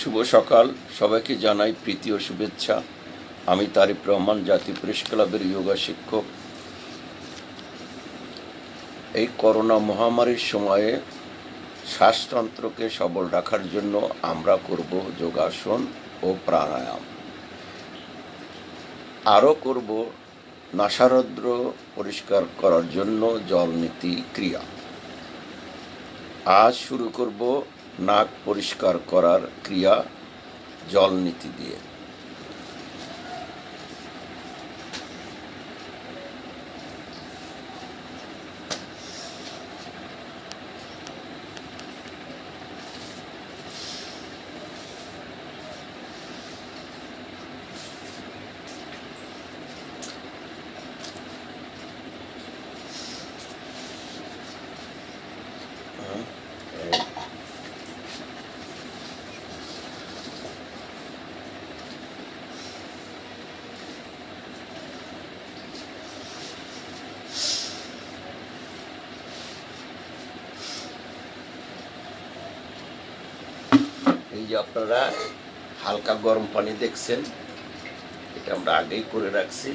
শুভ সকাল সবাইকে জানাই প্রীতি ও শুভেচ্ছা। আমি তারিক রহমান, জাতীয় প্রেস ক্লাবের যোগা শিক্ষক। এই করোনা মহামারীর সময়ে শ্বাসতন্ত্রকে সবল রাখার জন্য আমরা করব যোগাসন ও প্রাণায়াম। আরও করব নাসারন্ধ্র পরিষ্কার করার জন্য জলনীতি ক্রিয়া। আজ শুরু করব নাক পরিষ্কার করার ক্রিয়া জলনীতি দিয়ে। এই যে আপনারা হালকা গরম পানি দেখছেন, এটা আমরা আগেই করে রাখছি।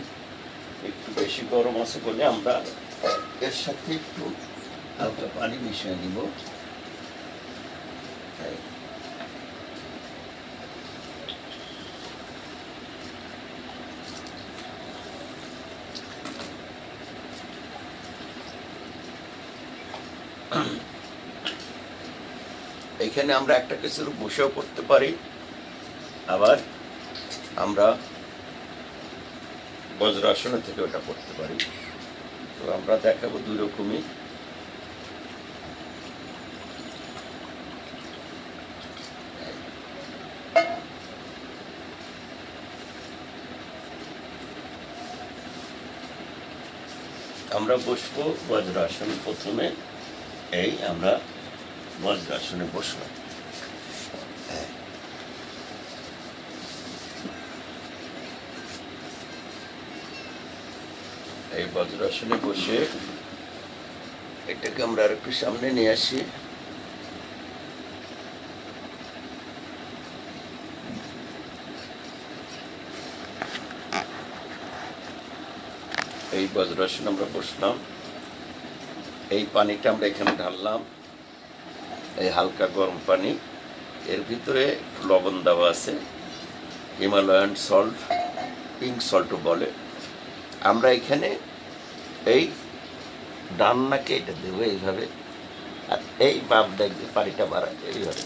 একটু বেশি গরম আছে বলে আমরা এর সাথে একটু হালকা পানি মিশিয়ে দিব। এখানে আমরা একটা কিছুর বসেও করতে পারি, আবার আমরা বজ্রাসন থেকে ওটা করতে পারি। তো আমরা দেখাবো দুই রকমই। আমরা বসবো বজ্রাসন। প্রথমে এই আমরা বজ্রাসনে বসলাম। এই বজ্রাসনে বসে এটাকে আমরা আর একটু সামনে নিয়ে আসি। এই বজ্রাসনে আমরা বসলাম। এই পানিটা আমরা এখানে ঢাললাম, এই হালকা গরম পানি। এর ভিতরে একটু লবণ দেওয়া আছে, হিমালয়ান সল্ট, পিঙ্ক সল্টও বলে। আমরা এখানে এই ডান নাকে এটা দেবো এইভাবে, আর এই বাপ দেখবে পানিটা বাড়ায় এইভাবে।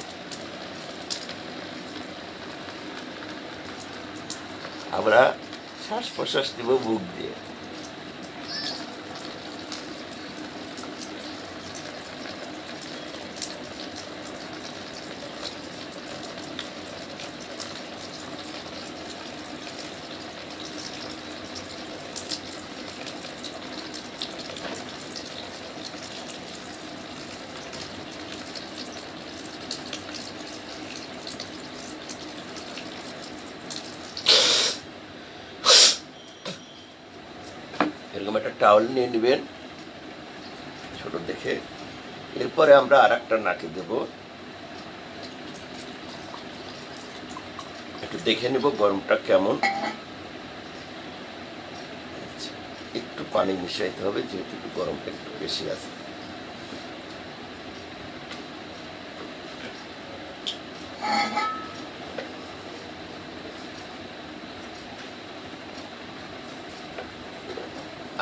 আমরা শ্বাস প্রশ্বাস দিব বুক দিয়ে। এরকম একটা টাওয়াল নিয়ে নেবেন ছোট দেখে। এরপরে আমরা আর একটা নাকে দেব। একটু দেখে নেব গরমটা কেমন। একটু পানি মিশাইতে হবে, যেহেতু একটু গরমটা একটু বেশি আছে।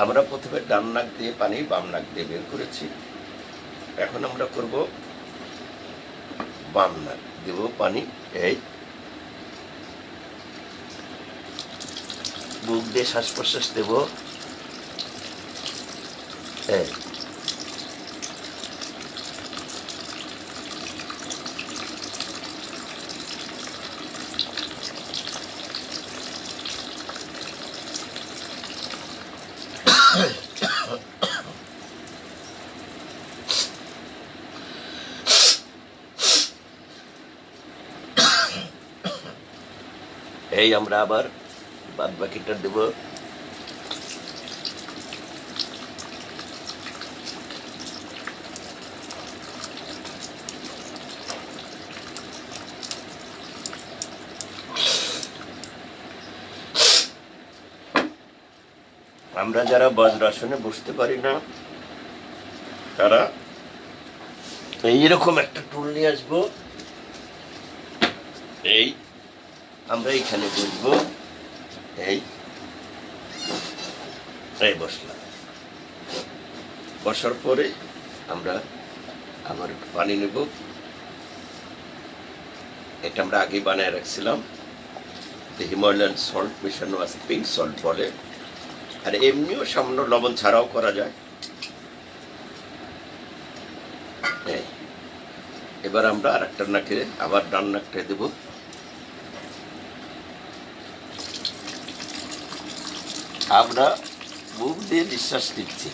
আমরা প্রথমে ডান নাক দিয়ে পানি বাম নাক দিয়ে বের করেছি। এখন আমরা করব বাম নাক দেব পানি। এই বুক দিয়ে শ্বাস প্রশ্বাস দেব। এই এই আমরা আবার বাদ বাকিটা দেব। আমরা যারা বজ্রাসনে বসতে পারি না তারা এইরকম একটা টুল নিয়ে আসবো, এই আমরা এইখানে বসবো, এই এই বসলাম। বসার পরে আমরা আবার একটু পানি নেব। এটা আমরা আগে বানায় রাখছিলাম, হিমালয়ান সল্ট মেশানো আছে, পিঙ্ক সল্ট বলে, আর এমনিও সামান্য লবণ ছাড়াও করা যায়। এবার আমরা আর একটা নাকে আবার ডান নাকটা দেব। আমরা মুখ দিয়ে নিঃশ্বাস নিচ্ছি।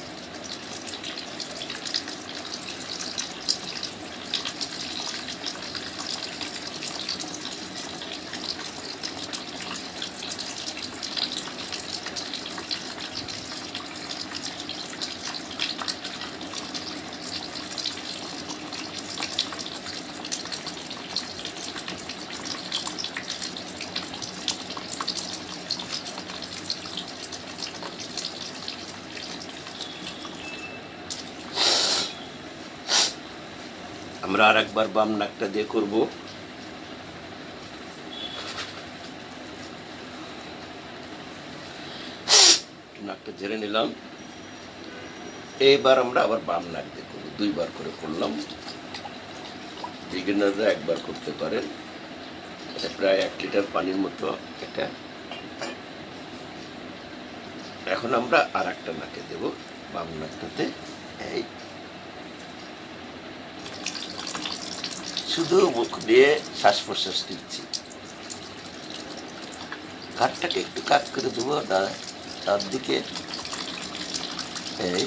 আমরা আর একবার বাম নাকটা দিয়ে করব। নাকটা ঝেড়ে নিলাম। এইবার আমরা আবার বাম নাক দিয়ে করবো, দুইবার করে করলাম। বিগিনাররা একবার করতে পারেন। এটা প্রায় 1 লিটার পানির মতো এটা। এখন আমরা আর একটা নাকে দেব, বাম নাকটাতে। এই শুধু মুখ দিয়ে শ্বাস প্রশ্বাস নিচ্ছি। কাঠটাকে একটু কাট করে দেবো তার দিকে। এই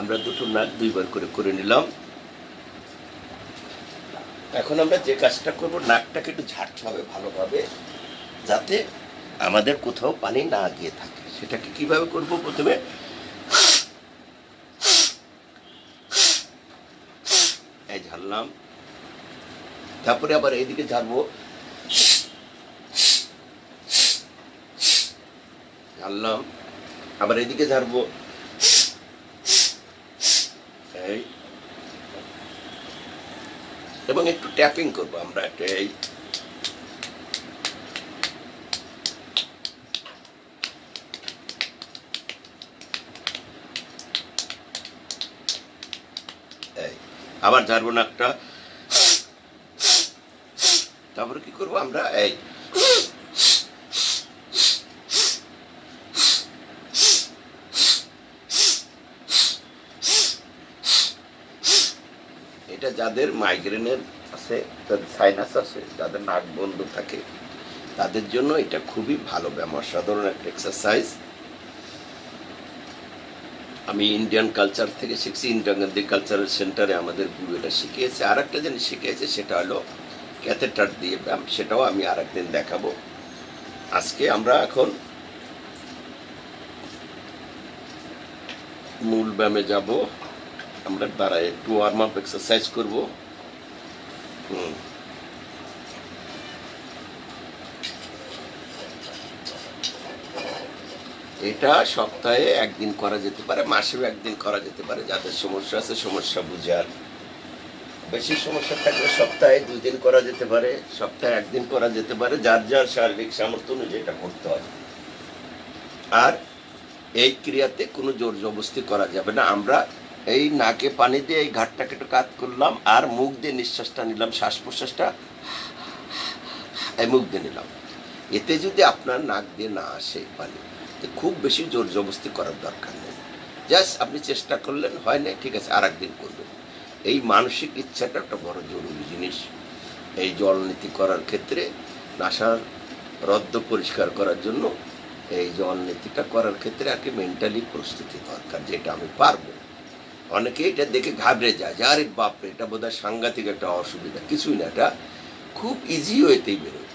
আমরা দুটো নাক দুইবার করে করে নিলাম। এখন আমরা যে কাজটা করব, নাকটাকে একটু ঝাড়তে হবে ভালোভাবে, যাতে আমাদের কোথাও পানি না গিয়ে থাকে। সেটাকে কিভাবে করব? প্রথমে এই ঝাড়লাম, তারপরে আবার এইদিকে ঝাড়বো, ঝাড়লাম, আবার এইদিকে ঝাড়বো, এবং একটু ট্যাপিং করবো আমরা। এই আবার ঝাড়বো নাকটা। তারপরে কি করবো আমরা? এই এটা যাদের মাইগ্রেনের আছে, যাদের সাইনাস আছে, যাদের নাক বন্ধ থাকে, তাদের জন্য এটা খুবই ভালো ব্যায়াম, অসাধারণ একটা এক্সারসাইজ। আমি ইন্ডিয়ান কালচার থেকে শিখছি, ইন্ডিয়ান কালচারাল সেন্টারে আমাদের গুরু এটা শিখিয়েছে। আর একটা জিনিস শিখিয়েছে, সেটা হলো ক্যাথেটার দিয়ে ব্যায়াম। সেটাও আমি আর একদিন দেখাবো। আজকে আমরা এখন মূল ব্যায়ামে যাব। আমরা দাঁড়ায় একটু ওয়ার্ম আপ এক্সারসাইজ করবো। এটা সপ্তাহে একদিন করা যেতে পারে, মাসেও একদিন করা যেতে পারে। যাদের সমস্যা আছে, সমস্যা বুঝার, বেশি সমস্যা থাকলে সপ্তাহে 2 দিন করা যেতে পারে, সপ্তাহে 1 দিন করা যেতে পারে। যার যার শারীরিক সামর্থ্য অনুযায়ী এটা করতে হয়। আর এই ক্রিয়াতে কোনো জোর জবরদস্তি করা যাবে না। আমরা এই নাকে পানি দিয়ে এই ঘাটটাকে একটু কাত করলাম, আর মুখ দিয়ে নিঃশ্বাসটা নিলাম, শ্বাস প্রশ্বাসটা এই মুখ দিয়ে নিলাম। এতে যদি আপনার নাক দিয়ে না আসে পানি, খুব বেশি জোর জবরদস্তি করার দরকার নেই। জাস্ট আপনি চেষ্টা করলেন, হয় না, ঠিক আছে, আর একদিন করবেন। এই মানসিক ইচ্ছাটা একটা বড় জরুরি জিনিস। এই জল নীতি করার ক্ষেত্রে নাসার রদ্দ পরিষ্কার করার জন্য এই জল নীতিটা করার ক্ষেত্রে আর কি মেন্টালি প্রস্তুতি দরকার, যেটা আমি পারবো। অনেকে এটা দেখে ঘাবড়ে যায় যে আরে বাপরে, এটা বোধহয় সাংঘাতিক একটা অসুবিধা। কিছুই না, এটা খুব ইজি ওয়েতেই বেরোয়।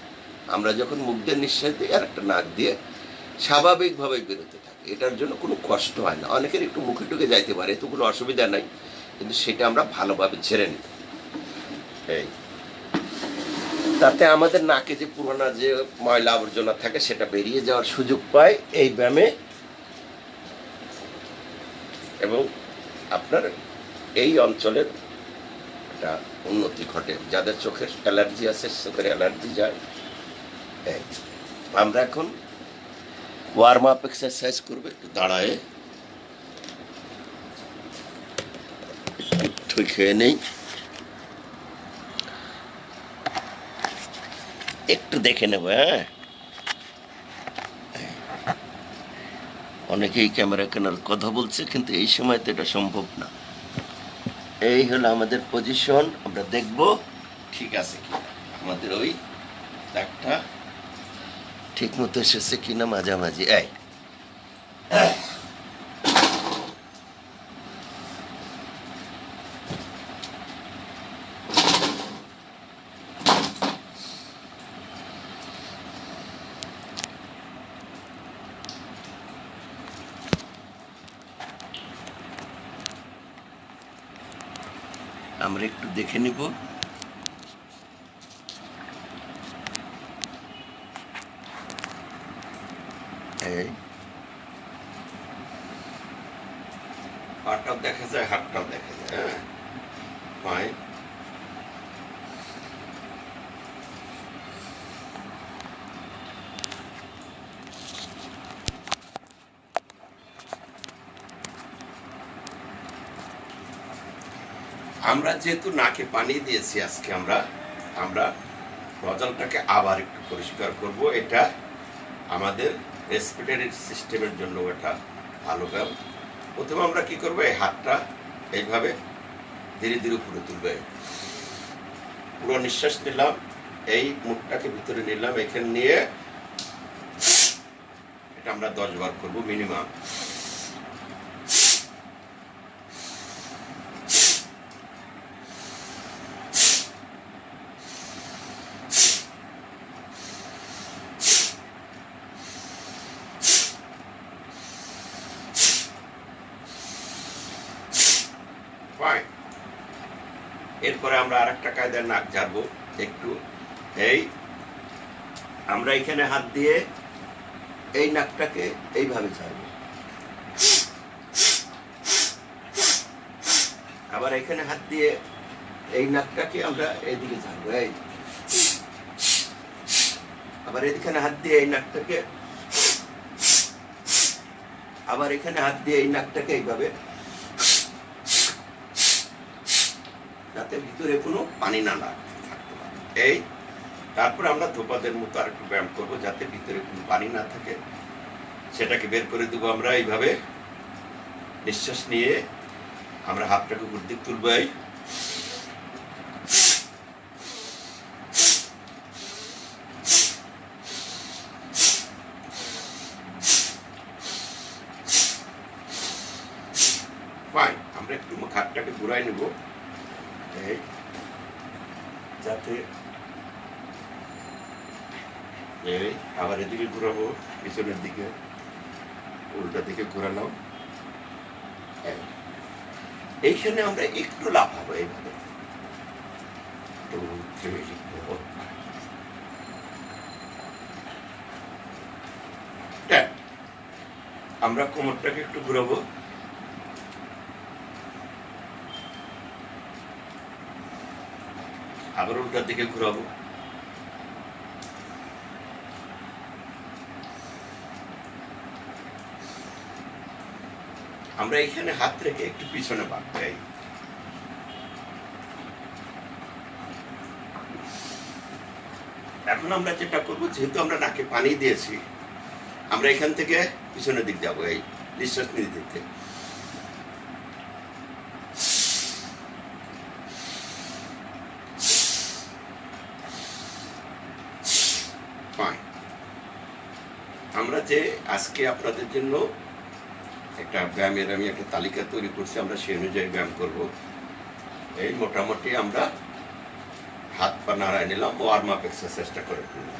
আমরা যখন মুখ দিয়ে নিঃশ্বাস দিই আর একটা নাক দিয়ে স্বাভাবিকভাবে বেরোতে থাকে, এটার জন্য কোনো কষ্ট হয় না। অনেকের একটু মুখে টুকে যাইতে পারে, তো কোনো অসুবিধা নাই, কিন্তু সেটা আমরা ভালোভাবে ঝেড়ে নিই। এই তাতে আমাদের নাকে যে পুরোনো যে ময়লা আবর্জনা থাকে সেটা বেরিয়ে যাওয়ার সুযোগ পায় এই ব্যায়ামে, এবং আপনার এই অঞ্চলের একটা উন্নতি ঘটে। যাদের চোখের অ্যালার্জি আছে, চোখের অ্যালার্জি যায়। আমরা এখন ওয়ার্ম আপ এক্সারসাইজ করবো। একটু দাঁড়ায় একটু খেয়ে নেই, একটু দেখে নেব। হ্যাঁ, অনেকেই ক্যামেরা কেনার কথা বলছে, কিন্তু এই সময় তো এটা সম্ভব না। এই হলো আমাদের পজিশন। আমরা দেখব ঠিক আছে কি, আমাদের ওই দাগটা ঠিক মতো এসেছে কিনা মাঝামাঝি। আমরা একটু দেখে নিব। পাটাও দেখা যায়, হাতটাও দেখা যায়। হ্যাঁ, আমরা যেহেতু নাকে পানি দিয়েছি আজকে, আমরা নজলটাকে আবার একটু পরিষ্কার করব। এটা আমাদের রেসপিরেটরি সিস্টেমের জন্য এটা ভালো ব্যায়াম। প্রথমে আমরা কি করবো, এই হাতটা এইভাবে ধীরে ধীরে উপরে তুলবে। পুরো নিঃশ্বাস নিলাম, এই মুখটাকে ভিতরে নিলাম, এখানে নিয়ে এটা আমরা 10 বার করবো মিনিমাম। এরপরে আমরা আরেকটা কায়দায় নাক ঝাড়বো একটু। এই আমরা এখানে হাত দিয়ে এই নাকটাকে এইভাবে ঝাড়বো, আবার এখানে হাত দিয়ে এই নাকটাকে আমরা এইদিকে ঝাড়বো। এই আবার এখানে হাত দিয়ে এই নাকটাকে, আবার এখানে হাত দিয়ে এই নাকটাকে এইভাবে, যাতে ভিতরে কোনো পানি না থাকতে পারে। এই তারপর আমরা ধোপাদের মতো আর একটু ব্যায়াম করবো, যাতে ভিতরে কোনো পানি না থাকে, সেটাকে বের করে দেবো আমরা। এইভাবে নিঃশ্বাস নিয়ে আমরা হাতটাকে উপর দিক তুলবো। আমরা একটু হাতটাকে ঘুরাই নেব, যাতে আবার এদিকে ঘুরাবো, পিছনের দিকে, উল্টা দিকে ঘুরালাম। এইখানে আমরা একটু লাফাবো এইভাবে। আমরা কোমরটাকে একটু ঘুরাবো, আবার উল্টার দিকে ঘুরাবো। আমরা এখানে হাত রেখে একটু পিছনে বাঁকতে। এখন আমরা যেটা করবো, যেহেতু আমরা নাকে পানি দিয়েছি, আমরা এখান থেকে পিছনের দিক যাবো। এই নিঃশ্বাস নিতে দিতে আমরা যে আজকে আপনাদের জন্য একটা ব্যায়ামের আমি একটা তালিকা তৈরি করছি, আমরা সেই অনুযায়ী ব্যায়াম করব। এই মোটামুটি আমরা হাত পা নাড়ায় নিলাম, ওয়ার্ম আপ এক্সারসাইজটা করে ফেললাম।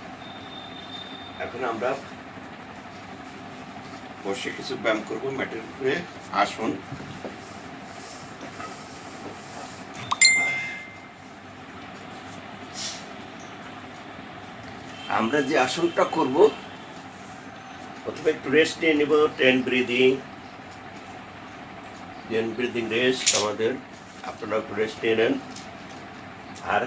এখন আমরা বসে কিছু ব্যায়াম করব ম্যাটের উপরে। আসুন, আমরা যে আসনটা করব প্রথমে একটু রেস্ট নিয়ে নিব। 10 ব্রিদিং রেস্ট আমাদের। আপনারা একটু রেস্ট নিয়ে নেন। আর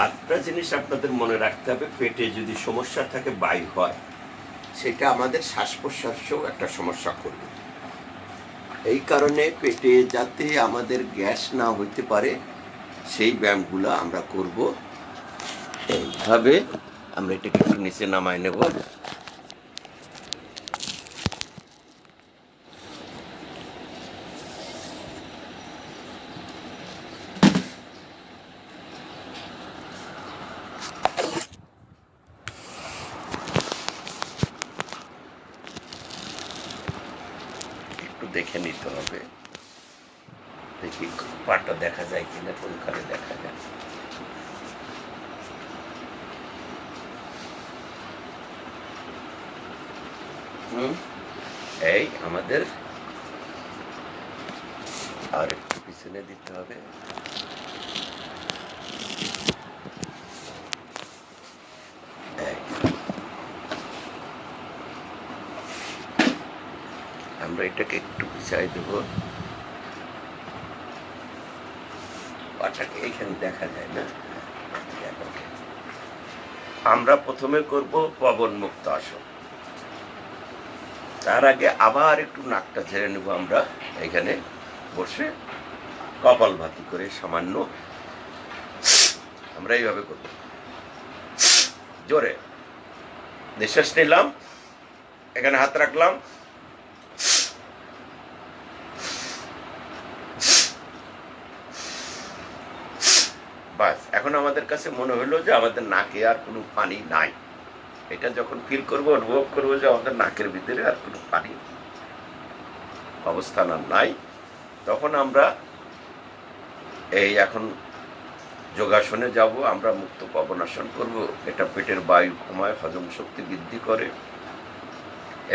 আরেকটা জিনিস আপনাদের মনে রাখতে হবে, পেটে যদি সমস্যা থাকে, বায়ু হয়, সেটা আমাদের শ্বাস প্রশ্বাসেও একটা সমস্যা করবে। এই কারণে পেটে যাতে আমাদের গ্যাস না হইতে পারে সেই ব্যায়ামগুলো আমরা করব। এইভাবে আমরা এটাকে একটু নিচে নামায় নেব। একটু দেখে নিতে হবে, দেখি পাটা দেখা যায় কিনা, কোনখানে দেখা যায়। এই আমাদের আর একটু পিছনে দিতে হবে। আমরা এটাকে একটু পিছাই দেব, পাটাকে এখানে দেখা যায় না। আমরা প্রথমে করব পবন মুক্ত আসন। তার আগে আবার একটু নাকটা ঝেড়ে নেব। আমরা এখানে বসে কপালভাতি করে সামান্য আমরা এইভাবে করব। জোরে নিঃশ্বাস নিলাম, এখানে হাত রাখলাম, বাস। এখন আমাদের কাছে মনে হলো যে আমাদের নাকে আর কোনো পানি নাই। এটা যখন ফিল করবো, অনুভব করবো যে আমাদের নাকের ভিতরে আর কোনো পানি অবস্থান আর নাই, তখন আমরা এই এখন যোগাসনে যাব। আমরা মুক্ত পবনাসন করব। এটা পেটের বায়ু কমায়, হজম শক্তি বৃদ্ধি করে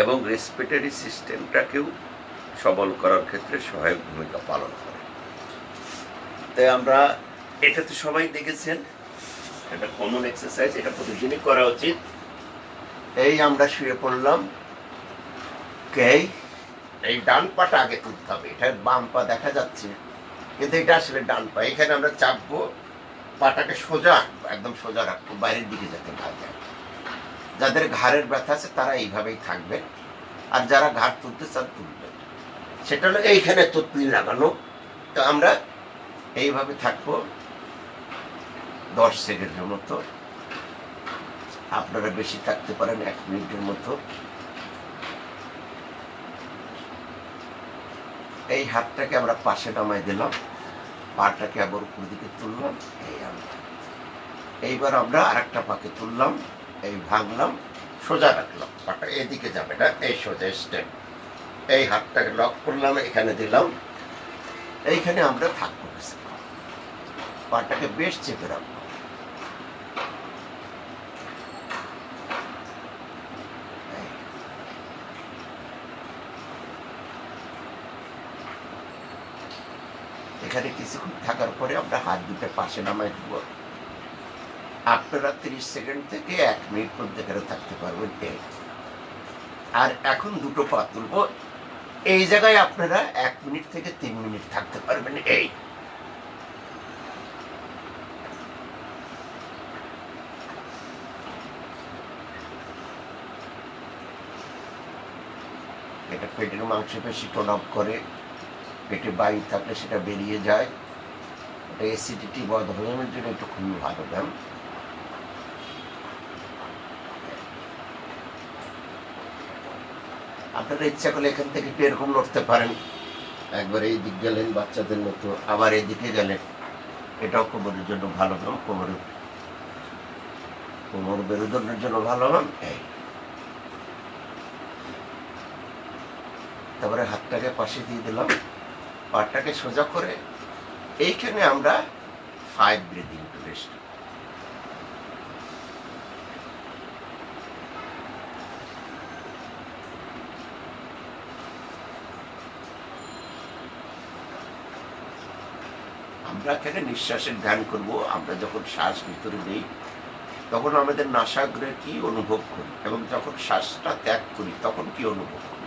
এবং রেসপিরেটরি সিস্টেমটাকেও সবল করার ক্ষেত্রে সহায়ক ভূমিকা পালন করে। তাই আমরা এটা তো সবাই দেখেছেন, এটা কমন এক্সারসাইজ, এটা প্রতিদিনই করা উচিত। এই আমরা শুয়ে পড়লাম। এই ডান পাটা আগে তুলতে হবে। এটা বাম পা দেখা যাচ্ছে, কিন্তু এটা আসলে ডান পা। এখানে আমরা চাপবো, পাটাকে সোজা একদম সোজা রাখবো, বাইরের দিকে যাতে না যায়। যাদের ঘাড়ের ব্যথা আছে তারা এইভাবেই থাকবেন, আর যারা ঘাড় তুলতে চান তুলবেন। সেটা হলো এইখানে তুতলি লাগানো। তো আমরা এইভাবে থাকবো 10 সেকেন্ডের মতো। আপনারা বেশি থাকতে পারেন 1 মিনিটের মতো। এই হাতটাকে আমরা পাশে নামাই দিলাম, পাটাকে আবার উপর দিকে তুললাম। এইবার আমরা আরেকটা পাকে তুললাম, এই ভাঙলাম, সোজা রাখলাম, পাটা এদিকে যাবে না, এই সোজা স্টেপ। এই হাতটাকে লক করলাম, এখানে দিলাম। এইখানে আমরা থাকবো, পাটাকে বেশ চেপে রাখবো। এখানে কিছুক্ষণ থাকার পরে আমরা হাত দুটো পাশে নামাই দেব। আপনারা 30 সেকেন্ড থেকে 1 মিনিট পর্যন্ত এখানে থাকতে পারবেন। আর এখন দুটো পা তুলবো। এই জায়গায় আপনারা 1 মিনিট থেকে 3 মিনিট থাকতে পারবেন। এটা পেটের মাংসপেশি টোন আপ করে, পেটে বায়ু থাকলে সেটা বেরিয়ে যায়। এটা অ্যাসিডিটি বদহজমের জন্য একটু খুবই ভালো ব্যায়াম। আপনারা ইচ্ছা করলে এখান থেকে এরকম লড়তে পারেন। একবার এই দিক গেলেন বাচ্চাদের মতো, আবার এদিকে গেলেন, এটাও কোমরের জন্য ভালো ব্যায়াম, কোমর মেরুদণ্ডের জন্য ভালো ব্যায়াম। তারপরে হাতটাকে পাশে দিয়ে দিলাম, পাটাকে সোজা করে এইখানে আমরা 5 ব্রিদিং রেস্ট। আমরা এখানে নিঃশ্বাসের ধ্যান করব। আমরা যখন শ্বাস ভিতরে নেই তখন আমাদের নাসাগ্রে কি অনুভব করি, এবং যখন শ্বাসটা ত্যাগ করি তখন কি অনুভব করি।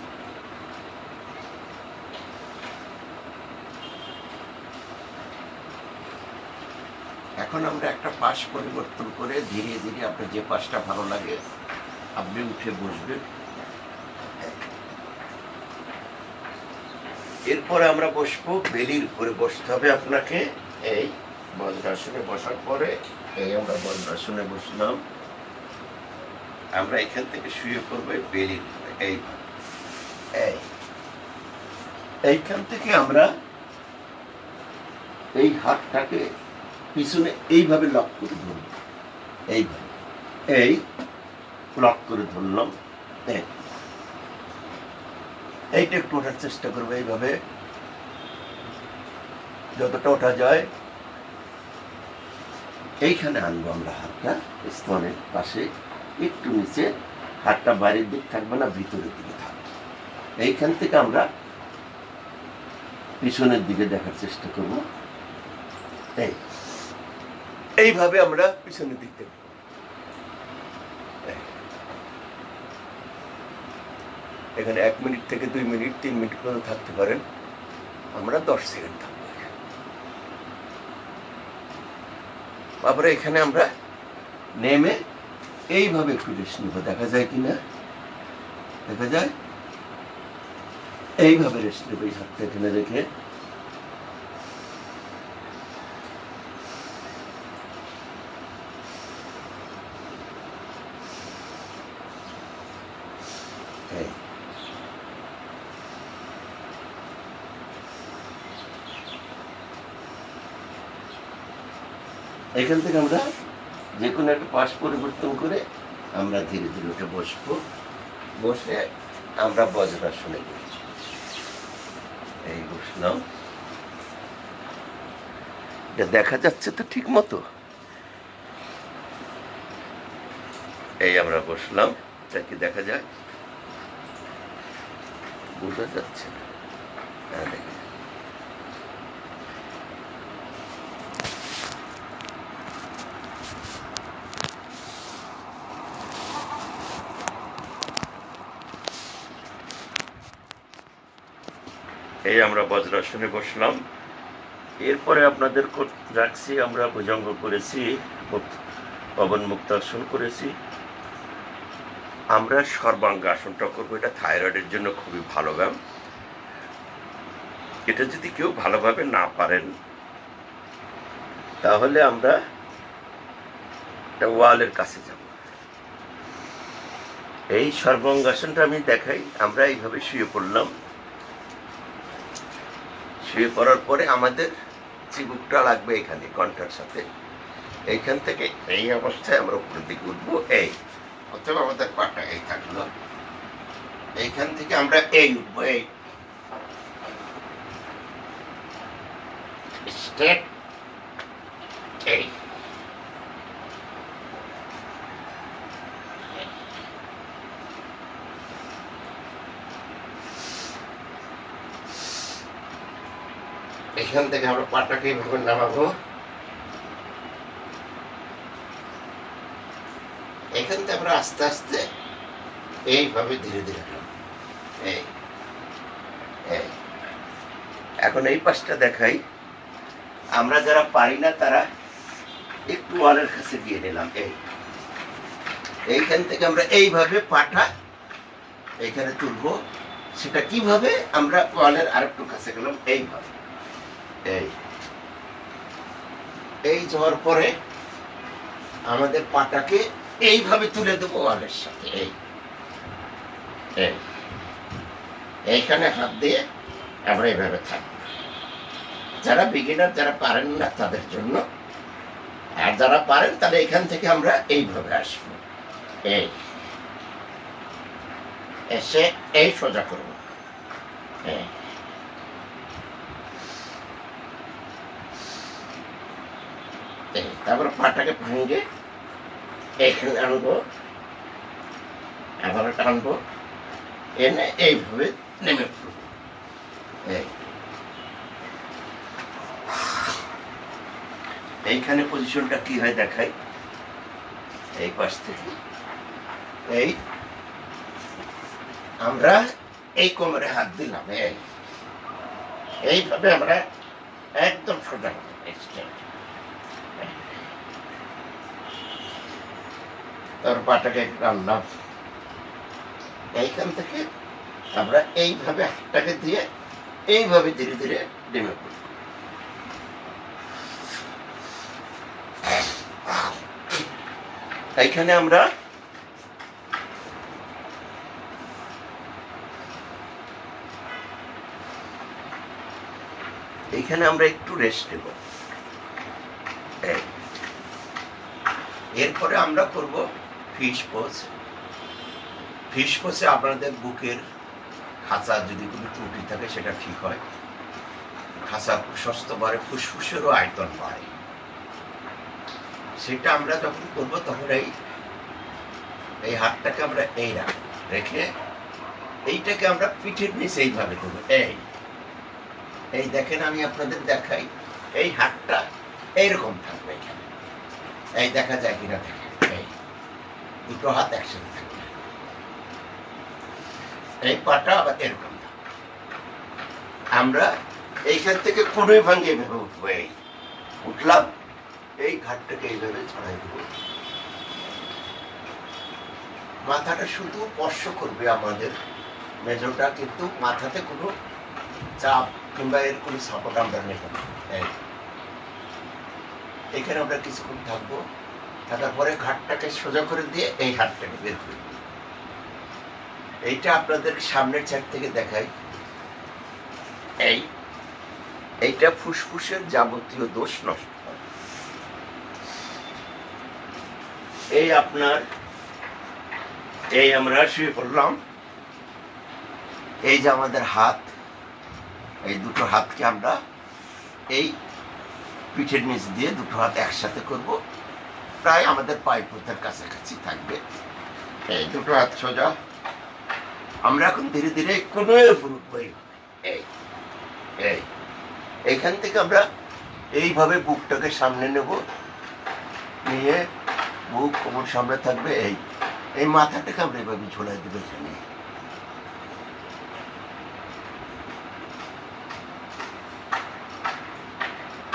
এখন আমরা একটা পাশ পরিবর্তন করে ধীরে ধীরে আপনার যে পাশটা ভালো লাগে আপনি উঠে বসবেন। এরপরে আমরা বসবো, বেলির উপরে বসতে হবে আপনাকে। এই বজ্রাসনে বসার পরে এই আমরা বজ্রাসনে বসলাম, আমরা এখান থেকে শুয়ে পড়বো বেলির উপরে। এইখান থেকে আমরা এই হাতটাকে পিছনে এইভাবে লক করে ধরব, এইভাবে এই লক করে ধরলাম। এইটা একটু ওঠার চেষ্টা করবো, এইভাবে যতটা ওঠা যায়। এইখানে আনবো আমরা হাতটা স্তনের পাশে, একটু নিচে, হাতটা বাইরের দিক থাকবে না, ভিতরের দিকে থাকবে। এইখান থেকে আমরা পিছনের দিকে দেখার চেষ্টা করব। এইভাবে আমরা পিছনের দিক দেখব। এখানে 1 মিনিট থেকে 2 মিনিট 3 মিনিট পর্যন্ত থাকতে পারেন। আমরা 10 সেকেন্ড থাকবো। তারপরে এখানে আমরা নেমে এইভাবে একটু রেস্ট নিব। দেখা যায় কিনা, দেখা যায়। এইভাবে রেস্ট নেব, এই হাতটা এখানে রেখে। এখান থেকে আমরা যে কোনো একটা পাশ পরিবর্তন করে আমরা ধীরে ধীরে উঠে বসবো। বসে আমরা বজ্রাসনে বসবো। এই বসলাম, এটা দেখা যাচ্ছে তো ঠিক মতো? এই আমরা বসলাম, এটা কি দেখা যায়? বোঝা যাচ্ছে না? হ্যাঁ, দেখা যায়। এই আমরা বজ্রাসনে বসলাম। এরপরে আপনাদের রাখছি, আমরা ভুজঙ্গ করেছি, পবন মুক্তাসন করেছি। আমরা সর্বাঙ্গাসনটা করবো। এটা থাইরয়েডের জন্য খুবই ভালো ব্যায়াম। এটা যদি কেউ ভালোভাবে না পারেন তাহলে আমরা ওয়ালের কাছে যাব। এই সর্বাঙ্গাসনটা আমি দেখাই। আমরা এইভাবে শুয়ে পড়লাম। শুয়ে পড়ার পরে আমাদের চিবুকটা লাগবে এখানে কণ্ঠার সাথে। এইখান থেকে এই অবস্থায় আমরা উপরের দিকে উঠবো। এই অথবা আমাদের পাটা এই থাকলো, এইখান থেকে আমরা এই উঠবো। এই স্টেপ, এই এখান থেকে আমরা পাটাকে এইভাবে নামাবো। এখান থেকে আমরা আস্তে আস্তে এইভাবে ধীরে ধীরে এই এখন এই পাশটা দেখাই। আমরা যারা পারি না তারা একটু ওয়ালের কাছে গিয়ে নিলাম। এইখান থেকে আমরা এইভাবে পাটা এইখানে তুলবো। সেটা কিভাবে? আমরা ওয়ালের আরেকটু কাছে গেলাম, এইভাবে। এই যাওয়ার পরে আমাদের পাটাকে এইভাবে তুলে দেবো ওয়ালের সাথে। এইখানে হাত দিয়ে আমরা এইভাবে থাকবো। যারা বিগিনার, যারা পারেন না তাদের জন্য, আর যারা পারেন তাহলে এখান থেকে আমরা এইভাবে আসবো, এই এসে এই সোজা করবো, তারপর পাটাকে ভাঙে এখানে আনবো, আবার টানবো, এনে এইভাবে নেমে পড়বো। এইখানে পজিশনটা কি হয় দেখাই, এই পাশ থেকে এই আমরা এই কোমরে হাত দিলাম, এইভাবে আমরা একদম সোজা তার পাটাকে টানলাম, এইখান থেকে আমরা এইভাবে হাতটাকে দিয়ে এইভাবে ধীরে ধীরে নেমে পড়ব। এইখানে আমরা একটু রেস্ট নেব। এরপরে আমরা করব ফিশ পোজ। ফিশ পোজে আপনাদের বুকের খাঁচা যদি কোনো ত্রুটি থাকে সেটা ঠিক হয়, খাঁচা প্রশস্ত বাড়ে, ফুসফুসেরও আয়তন বাড়ে। সেটা আমরা যখন করবো তখন এই হাতটাকে আমরা এই রেখে এইটাকে আমরা পিঠের নিচে এইভাবে দেবো। এই দেখেন, আমি আপনাদের দেখাই, এই হাতটা এইরকম থাকবে এখানে, এই দেখা যায় কিনা দেখেন, এই দুটো হাত একসাথে থাকবে, এই পাটা আবার এরকম থাকবে। আমরা এইখান থেকে কোনোই ভাঙ্গে এইভাবে উঠবো, এই উঠলাম, এই ঘাটটাকে এইভাবে ছড়াই দেবো, মাথাটা শুধু স্পর্শ করবে আমাদের মেজটা, কিন্তু মাথাতে কোনো চাপ কিংবা এর কোনো সাপোর্ট আমরা নেব না। এখানে আমরা কিছুক্ষণ থাকবো, থাকার পরে ঘাটটাকে সোজা করে দিয়ে এই হাতটাকে বের করে দিই। এইটা আপনাদের সামনের সাইড থেকে দেখাই, এইটা ফুসফুসের যাবতীয় দোষ নষ্ট হয়। এই আপনার এই আমরা শুয়ে পড়লাম, এই যে আমাদের হাত, এই দুটো হাতকে আমরা এই পিঠের নিচ দিয়ে দুটো হাত একসাথে করব, প্রায় আমাদের পায়ে পোতার কাছাকাছি থাকবে। এই দুটো হাত সোজা, আমরা এখন ধীরে ধীরে কোনো এইখান থেকে আমরা এইভাবে বুকটাকে সামনে নেব, নিয়ে বুক কোমর সামনে থাকবে, এই মাথাটাকে আমরা এইভাবে ঝোলাই দেবো এখানে।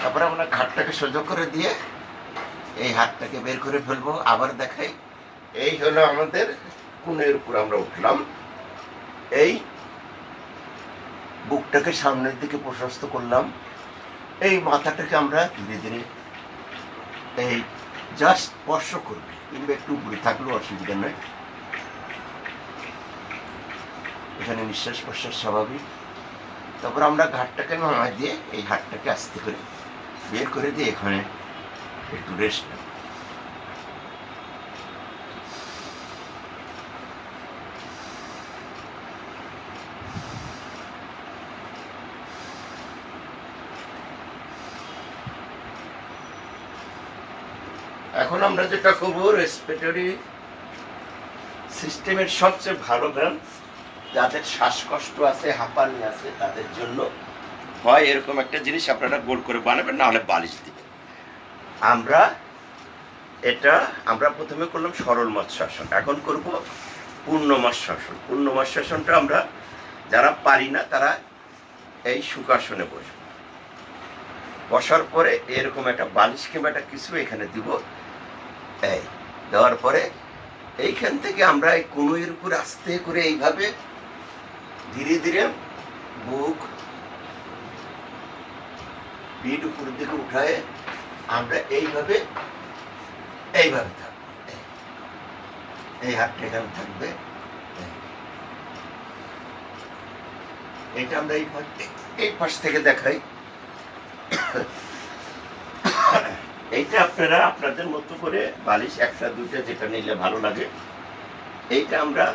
তারপরে আমরা ঘাটটাকে সোজা করে দিয়ে এই হাতটাকে বের করে ফেলবো, আবার দেখাই, এই হলো আমাদের কোণের উপর আমরা উঠলাম, এই বুকটাকে সামনের দিকে প্রশস্ত করলাম, এই মাথাটাকে আমরা ধীরে ধীরে এই জাস্ট স্পর্শ করবে, কিংবা একটু উপরে থাকলেও অসুবিধা নয়, এখানে নিঃশ্বাস প্রশ্বাস স্বাভাবিক। তারপর আমরা ঘাটটাকে নামাই দিয়ে এই হাতটাকে আস্তে করে বের করে দিয়ে এখানে একটু রেস্ট নেব। এখন আমরা যেটা করবো, রেসপিরেটরি সিস্টেমের সবচেয়ে ভালো ব্যায়াম, যাদের শ্বাসকষ্ট আছে, হাঁপানি আছে, তাদের জন্য হয় এরকম একটা জিনিস আপনারা গোল করে বানাবেন, না হলে বালিশ দিবেন। আমরা প্রথমে করলাম সরল মৎস্যাসন, এখন করব পূর্ণ মৎস্যাসন। পূর্ণ মৎস্যাসনটা আমরা যারা পারি না তারা এই সুখাসনে বসব, বসার পরে এরকম একটা বালিশ কিংবা একটা কিছু এখানে দিব, এই দেওয়ার পরে এইখান থেকে আমরা এই কনুইয়ের উপর আস্তে করে এইভাবে ধীরে ধীরে বুক পিঠ উপরের দিকে উঠায় আমরা এইভাবে থাকবো, এই হাতটা এখানে থাকবে, এটা আমরা এই পাশ থেকে দেখাই, এইটা আপনারা আপনাদের মতো করে বালিশ একটা দুইটা যেটা নিলে ভালো লাগে, এইটা আমরা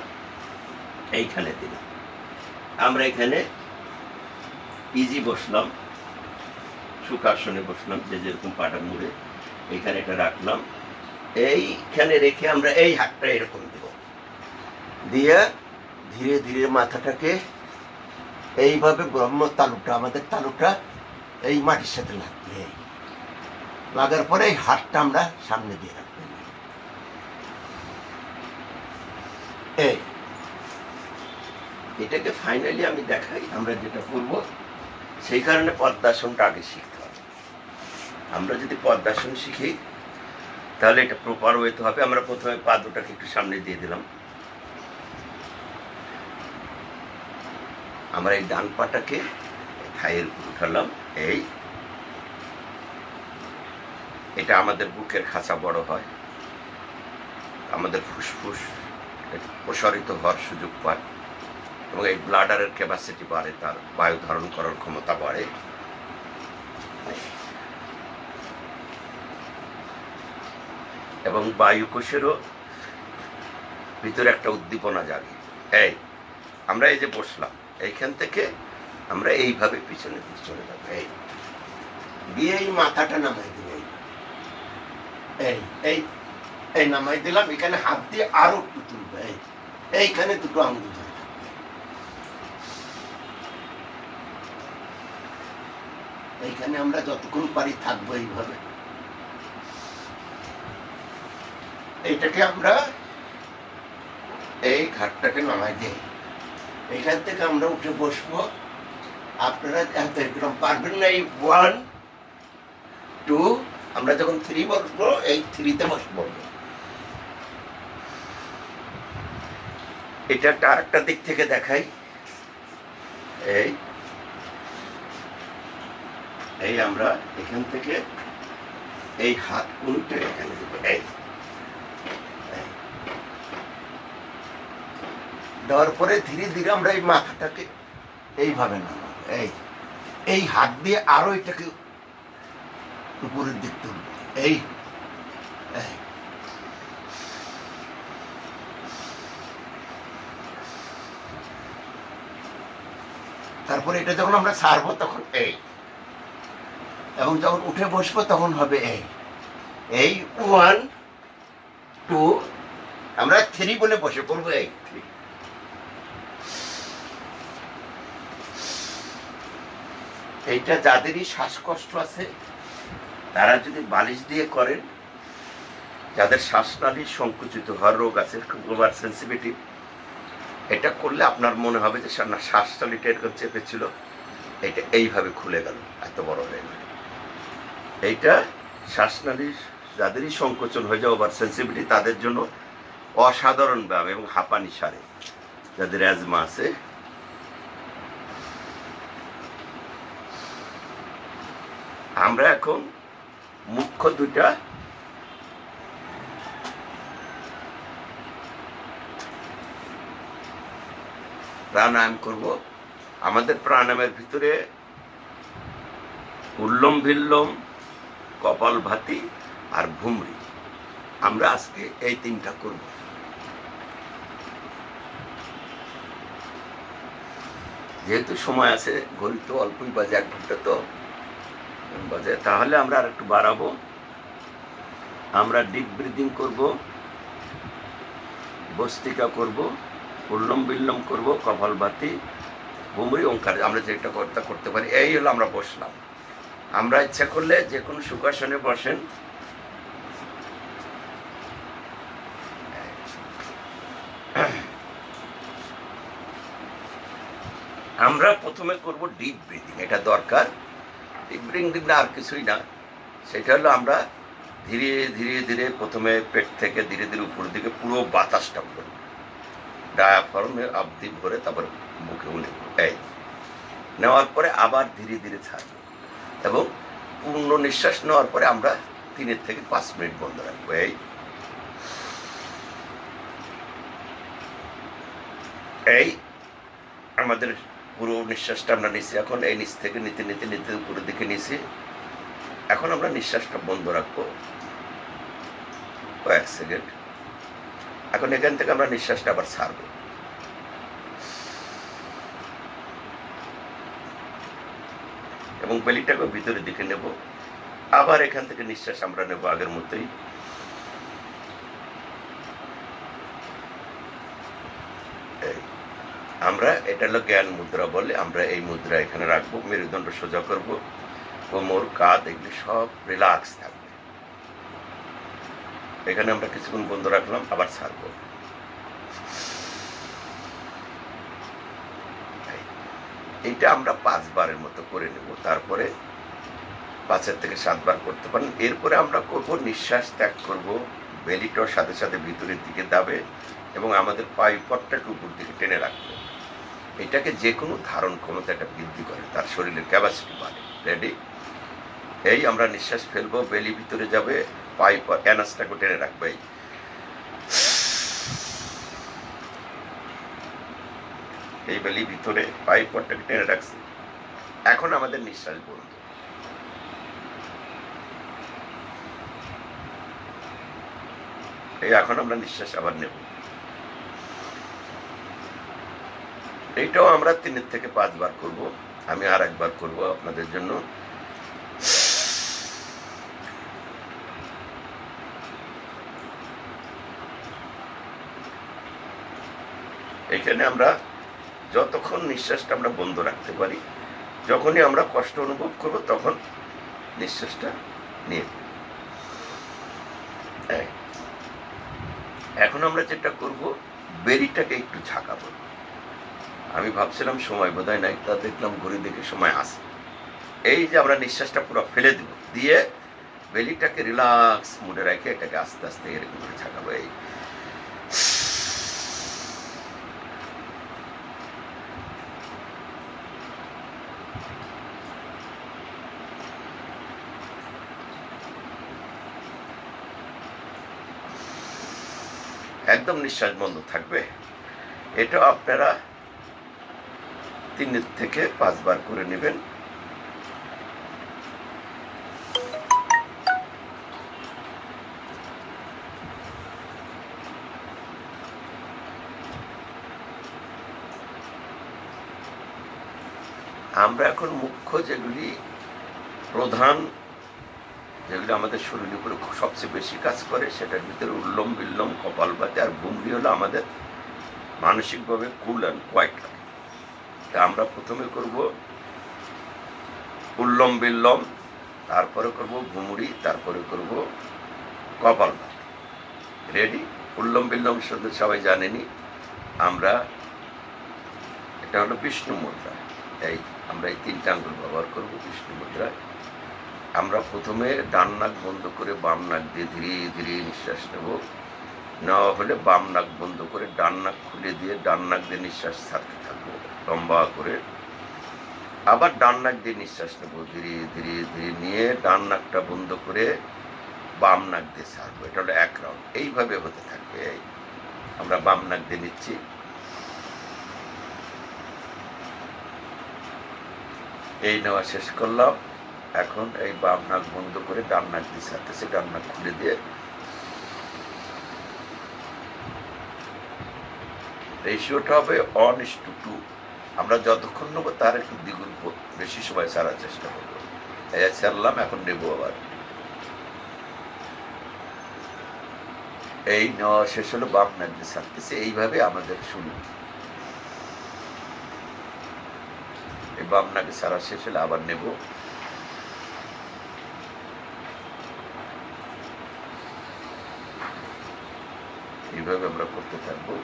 এইখানে দিলাম। আমরা এখানে ইজি বসলাম, সুখাসনে বসলাম, যে যেরকম পাটা মুড়ে এইখানে এটা রাখলাম। এইখানে রেখে আমরা এই হাতটা এরকম দেব, দিয়ে ধীরে ধীরে মাথাটাকে এইভাবে ব্রহ্ম তালুটা, আমাদের তালুটা এই মাটির সাথে লাগবে। লাগার পরে এই হাতটা আমরা সামনে দিয়ে রাখবেন। এই এটাকে ফাইনালি আমি দেখাই আমরা যেটা করব। সেই কারণে পদ্মাসনটা আগে শিখতে হবে। আমরা যদি পদ্মাসন শিখি তাহলে এটা প্রপার ওয়েতে হবে। আমরা প্রথমে পা দুটাকে একটু সামনে দিয়ে দিলাম। আমরা এই ডান পাটাকে থাইয়ের উপর উঠালাম। এই এটা আমাদের বুকের খাঁচা বড় হয়, আমাদের ফুসফুস প্রসারিত হওয়ার সুযোগ পায় এবং এই ব্লাডারের ক্যাপাসিটি বাড়ে, তার বায়ু ধারণ করার ক্ষমতা বাড়ে। এবং বায়ুকোষেরও ভিতরে একটা উদ্দীপনা জাগে। এই আমরা এই যে বসলাম, এইখান থেকে আমরা এইভাবে পিছনে চলে যাবো। এই দিয়ে এই মাথাটা নামাই দিল, এই এই এই নামাই দিলাম। এখানে হাত দিয়ে আরো একটু তুলবে, এইখানে দুটো আঙ্গুল ধরে থাকবে। এইখানে আমরা যতক্ষণ পারি থাকবো এইভাবে। এইটাকে আমরা এই ঘাটটাকে নামাই দিই। এখান থেকে আমরা উঠে বসবো। আপনারা একদম পারবেন না। এই 1 2 আমরা যখন 3 বসবো, এই 3-তে বসবো। এটা আরেকটা দিক থেকে দেখাই। এই এই আমরা এখান থেকে এই হাত উল্টে এখানে দেবো। এই দেওয়ার পরে ধীরে ধীরে আমরা এই মাথাটাকে এইভাবে নামাবো। এই এই হাত দিয়ে আরো এটাকে উপরের দিক তুলবো। এই তারপরে এটা যখন আমরা ছাড়বো তখন এই, এবং যখন উঠে বসবো তখন হবে এই এই 1 2 আমরা 3 বলে বসে পড়বো। এই 3। এইটা যাদেরই শ্বাসকষ্ট আছে তারা যদি বালিশ দিয়ে করেন, যাদের শ্বাসনালীর সংকুচিত হওয়ার রোগ আছে, ওভার সেন্সিটিভ, এটা করলে আপনার মনে হবে যে শ্বাসনালীটা এরকম চেপেছিল, এটা এইভাবে খুলে গেল, এত বড় হয়ে গেল। এইটা শ্বাসনালীর যাদেরই সংকোচন হয়ে যায়, ওভার সেন্সিটিভিটি, তাদের জন্য অসাধারণ ব্যায়াম এবং হাঁপানি সারে। যাদের অ্যাজমা আছে, আমরা এখন মুখ্য দুটা প্রাণায়াম করব। আমাদের প্রাণায়ামের ভিতরে উল্লম ভিল্লম, কপালভাতি আর ভুমরি, আমরা আজকে এই 3টা করব। যেহেতু সময় আছে, ঘড়ি তো অল্পই বাজে, 1 ঘন্টা তো বাজে, তাহলে আমরা আর একটু বাড়াবো। আমরা ডিপ ব্রিদিং করব, বস্তিকা করব, উল্লম বিল্লম করব, কপালভাতি, ভুমরি, ওঙ্কার, আমরা যেটা করতে পারি। এই হলো আমরা বসলাম। আমরা ইচ্ছা করলে যে কোনো সুখাসনে বসেন। আমরা প্রথমে করব ডিপ ব্রিদিং, এটা দরকার। ডিপ ব্রিদিং আর কিছুই না, সেটা হলো আমরা ধীরে ধীরে ধীরে প্রথমে পেট থেকে ধীরে ধীরে উপর দিকে পুরো বাতাসটা ভরব, ডায়াফ্রামে অবধি ভরে, তারপর মুখে নেব। এই নেওয়ার পরে আবার ধীরে ধীরে ছাড়ব, এবং পূর্ণ নিঃশ্বাস নেওয়ার পরে আমরা 3 থেকে 5 মিনিট বন্ধ রাখবো। এই আমাদের পুরো নিঃশ্বাসটা আমরা নিচ্ছি এখন। এই নিচ থেকে নিতে নিতে নিতে উপরের দিকে নিছি, এখন আমরা নিঃশ্বাসটা বন্ধ রাখবো কয়েক সেকেন্ড। এখন এখান থেকে আমরা নিঃশ্বাসটা আবার ছাড়বো। এবং বেলিটাকে ভিতরের দিকে নেব। আবার এখান থেকে নিঃশ্বাস আমরা নেব আগের মতোই। আমরা এটা হলো জ্ঞান মুদ্রা বলে, আমরা এই মুদ্রা এখানে রাখবো, মেরুদণ্ড সোজা করব, কোমর কাঁধ এগুলি সব রিল্যাক্স থাকবে। এখানে আমরা কিছুক্ষণ বন্ধ রাখলাম, আবার ছাড়বো। এইটা আমরা 5 বারের মতো করে নেব, তারপরে 5 থেকে 7 বার করতে পারেন। এরপরে আমরা করব নিঃশ্বাস ত্যাগ করব, বেলিটার সাথে সাথে ভিতরের দিকে দাবে এবং আমাদের পায়ুপথটাকে উপর দিকে টেনে রাখবো। এটাকে যে কোনো ধারণ ক্ষমতা এটা বৃদ্ধি করে, তার শরীরের ক্যাপাসিটি বাড়ে। রেডি? এই আমরা নিঃশ্বাস ফেলবো, বেলি ভিতরে যাবে, অ্যানাসটাকে টেনে রাখবো। এই বেলি ভিতরে পায়ুপথটাকে টেনে রাখছি। এখন আমাদের নিঃশ্বাস বন্ধ। এই এখন আমরা নিঃশ্বাস আবার নেব। এইটাও আমরা 3 থেকে 5 বার করব। আমি আর একবার করব আপনাদের জন্য। এখানে আমরা যতক্ষণ নিঃশ্বাসটা আমরা বন্ধ রাখতে পারি, যখনই আমরা কষ্ট অনুভব করব তখন নিঃশ্বাসটা নিয়ে। এখন আমরা যেটা করব, বেরিটাকে একটু ঝাঁকাবো। আমি ভাবছিলাম সময় বোধহয় নাই, তা দেখলাম ঘড়ি দেখে সময় আসে। এই যে আমরা নিঃশ্বাসটা পুরো ফেলে দিব, দিয়ে বেলিটাকে রিল্যাক্স মুডে রেখে এটাকে আস্তে আস্তে এরকম করে ঝাঁকাবো। এই একদম নিঃশ্বাস বন্ধ থাকবে। এটা আপনারা 3 থেকে 5 বার করে নেবেন। আমরা এখন মুখ্য যেগুলি প্রধান, যেগুলি আমাদের শরীরের উপরে সবচেয়ে বেশি কাজ করে, সেটার ভিতরে উল্লম বিল্লম কপালভাতি আর ভুমরি হলো আমাদের মানসিকভাবে কুল অ্যান্ড কোয়াইট রাখে। তা আমরা প্রথমে করব উল্লম বিল্লম, তারপরে করব ভুমরি, তারপরে করব কপালভাতি। রেডি? উল্লম বিল্লম শুধু সবাই জানেনি, আমরা এটা হলো বিষ্ণু মুদ্রা। এই আমরা এই 3টা আঙ্গুল ব্যবহার করব বিষ্ণু মুদ্রায়। আমরা প্রথমে ডান নাক বন্ধ করে বাম নাক দিয়ে ধীরে ধীরে নিঃশ্বাস নেব। নেওয়া হলে বাম নাক বন্ধ করে ডান নাক খুলে দিয়ে ডান নাক দিয়ে নিঃশ্বাস ছাড়তে থাকবো লম্বা করে। আবার ডান নাক দিয়ে নিঃশ্বাস নেব, ধীরে ধীরে ধীরে নিয়ে ডান নাকটা বন্ধ করে বাম নাক দিয়ে ছাড়বো। এটা হলো 1 রাউন্ড। এইভাবে হতে থাকবে। এই আমরা বাম নাক দিয়ে নিচ্ছি, এই নেওয়া শেষ করলাম। এখন এই বাম নাক বন্ধ করে ডান নাক দিয়ে ছাড়তেছে, ডান নাক খুলে দিয়ে। রেশিওটা হবে 1:2। আমরা যতক্ষণ নেবো তার একটু দ্বিগুণ বেশি সময় ছাড়ার চেষ্টা করবো। এই ছাড়লাম, এখন নেবো আবার। এই নেওয়া শেষ হলো, বাম নাক দিয়ে ছাড়তেছে। এইভাবে আমাদের শুরু। এই বাম নাকে ছাড়া শেষ হলে আবার নেব। এইভাবে আমরা করতে থাকবো।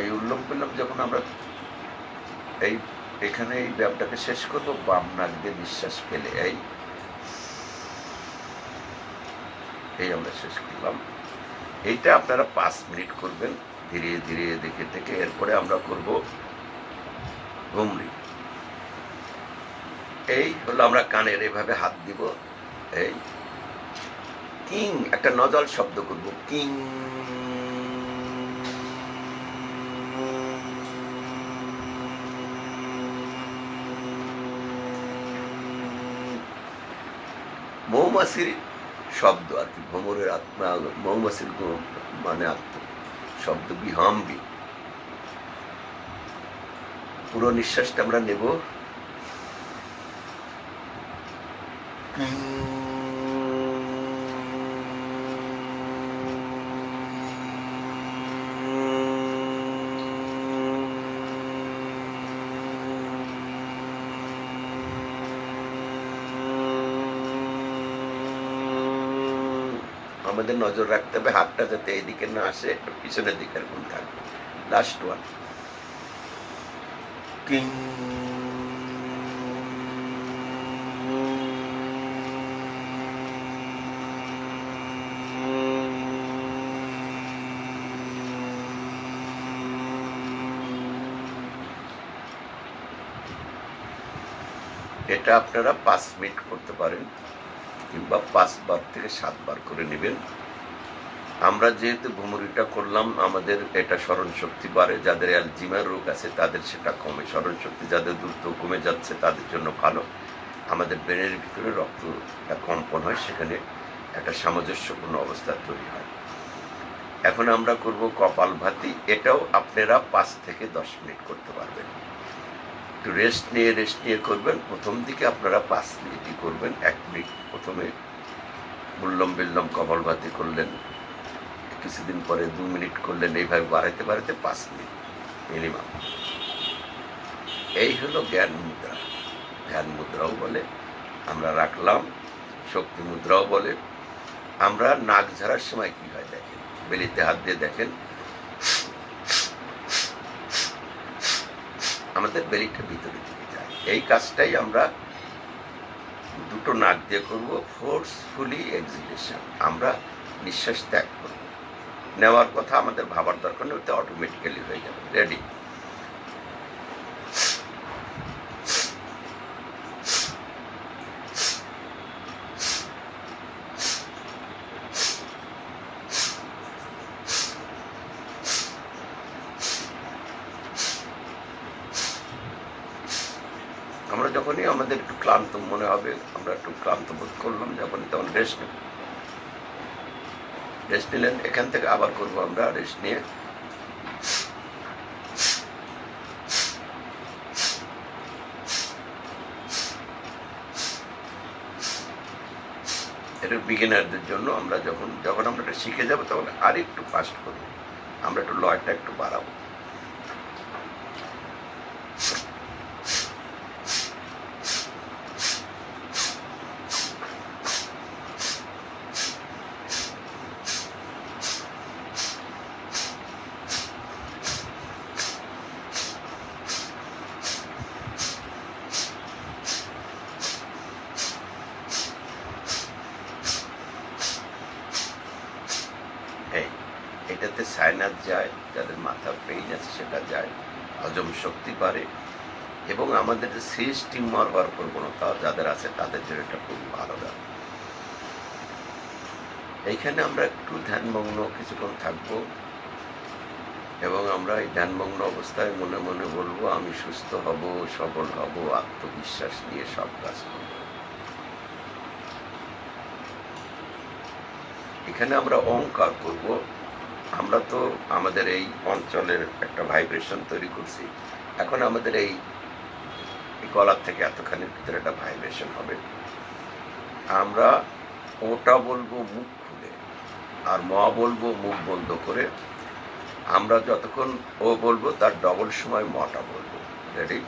এই উল্লম বিল্লম যখন আমরা এখানে এই ব্যায়ামটাকে শেষ করবো, বাম নাক দিয়ে নিঃশ্বাস ফেলে এই আমরা শেষ করলাম। এইটা আপনারা 5 মিনিট করবেন, ধীরে ধীরে দেখে দেখে। এরপরে আমরা করব ঘুমরি। এই হলো আমরা কানের এভাবে হাত দিব, এই কিং একটা নজল শব্দ করব, কিং। মৌমাছির শব্দ আর কি, ভ্রমরের আত্মা, মৌমাছির মানে আত্মা শব্দ, বিহাম্বি। পুরো নিঃশ্বাসটা আমরা নেব, আমাদের নজর রাখতে হবে হাতটা যাতে এইদিকে না আসে, একটু পিছনের দিকে এরকম থাকবে। Last one, king. এটা আপনারা 5 মিনিট করতে পারেন, কিংবা 5 বার থেকে 7 বার করে নেবেন। আমরা যেহেতু ভ্রমরিটা করলাম, আমাদের এটা স্মরণ শক্তি বাড়ে। যাদের অ্যালজিমার রোগ আছে তাদের সেটা কমে, স্মরণ শক্তি যাদের দ্রুত কমে যাচ্ছে তাদের জন্য ভালো। আমাদের ব্রেনের ভিতরে রক্ত কম্পন হয়, সেখানে একটা সামঞ্জস্যপূর্ণ অবস্থা তৈরি হয়। এখন আমরা করব কপালভাতি। এটাও আপনারা 5 থেকে 10 মিনিট করতে পারবেন। একটু রেস্ট নিয়ে করবেন। প্রথম দিকে আপনারা 5 মিনিটই করবেন। 1 মিনিট প্রথমে উল্লম বিল্লম কপালভাতি করলেন, কিছুদিন পরে 2 মিনিট করলেন, এইভাবে বাড়াইতে বাড়াইতে 5 মিনিট মিনিমাম। এই হলো জ্ঞান মুদ্রা। ধ্যান মুদ্রাও বলে, আমরা রাখলাম। শক্তি মুদ্রাও বলে। আমরা নাক ঝাড়ার সময় কি হয় দেখেন, বেলিতে হাত দিয়ে দেখেন, আমাদের বেলিটা ভিতরে দিকে যায়। এই কাজটাই আমরা দুটো নাক দিয়ে করব, ফোর্সফুলি এক্সিলেশন। আমরা নিঃশ্বাস ত্যাগ করব, নেওয়ার কথা আমাদের ভাবার দরকার নেই, ওটা অটোমেটিক্যালি হয়ে যাবে। রেডি? আমরা যখনই আমাদের একটু ক্লান্ত মনে হবে, আমরা একটু ক্লান্ত বোধ করলাম যখনই, তখন রেস্ট নেব। রেস্ট নিলেন, এখান থেকে আবার করবো আমরা রেস্ট নিয়ে। এটা বিগিনারদের জন্য। আমরা যখন আমরা এটা শিখে যাবো তখন আর একটু ফাস্ট করবো, আমরা একটু লয়টা একটু বাড়াবো। এটাতে সাইনাস যায়, যাদের মাথা পেইন আছে সেটা যায়, হজম শক্তি বাড়ে, এবং আমাদের যে সিস টিউমার হওয়ার প্রবণতা যাদের আছে তাদের জন্য এটা খুব ভালো। এইখানে আমরা একটু ধ্যানমগ্ন কিছুক্ষণ থাকবো, এবং আমরা এই ধ্যানমগ্ন অবস্থায় মনে মনে বলবো, আমি সুস্থ হব, সবল হব, আত্মবিশ্বাস নিয়ে সব কাজ করব। এখানে আমরা অহংকার করব। আমরা তো আমাদের এই অঞ্চলের একটা ভাইব্রেশন তৈরি করছি, এখন আমাদের এই গলার থেকে এতখানির ভিতরে একটা ভাইব্রেশন হবে। আমরা ওটা বলবো মুখ খুলে, আর মা বলবো মুখ বন্ধ করে। আমরা যতক্ষণ ও বলবো তার ডবল সময় মটা বলবো। রেডি?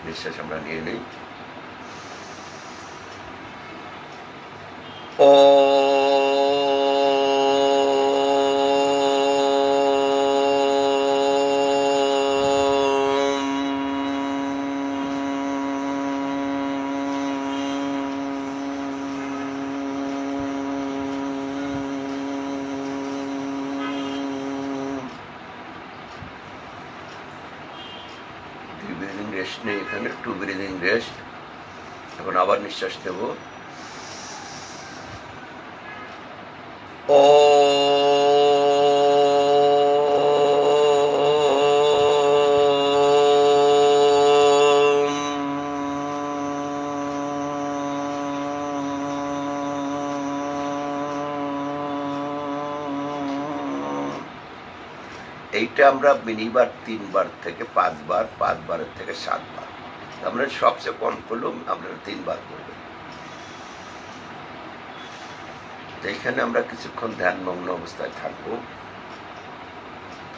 নিঃশ্বাস আমরা নিয়ে নিই। ও ব্রিদিং রেস্ট নেই, এখানে 2 ব্রিদিং রেস্ট। এখন আবার নিঃশ্বাস নেব। ও এইটা আমরা মিনিমাম 3 বার থেকে 5 বার, 5 বারের থেকে 7 বার। আমরা সবচেয়ে কম করলেও আপনারা 3 বার করবেন। এইখানে আমরা কিছুক্ষণ ধ্যানমগ্ন অবস্থায় থাকবো,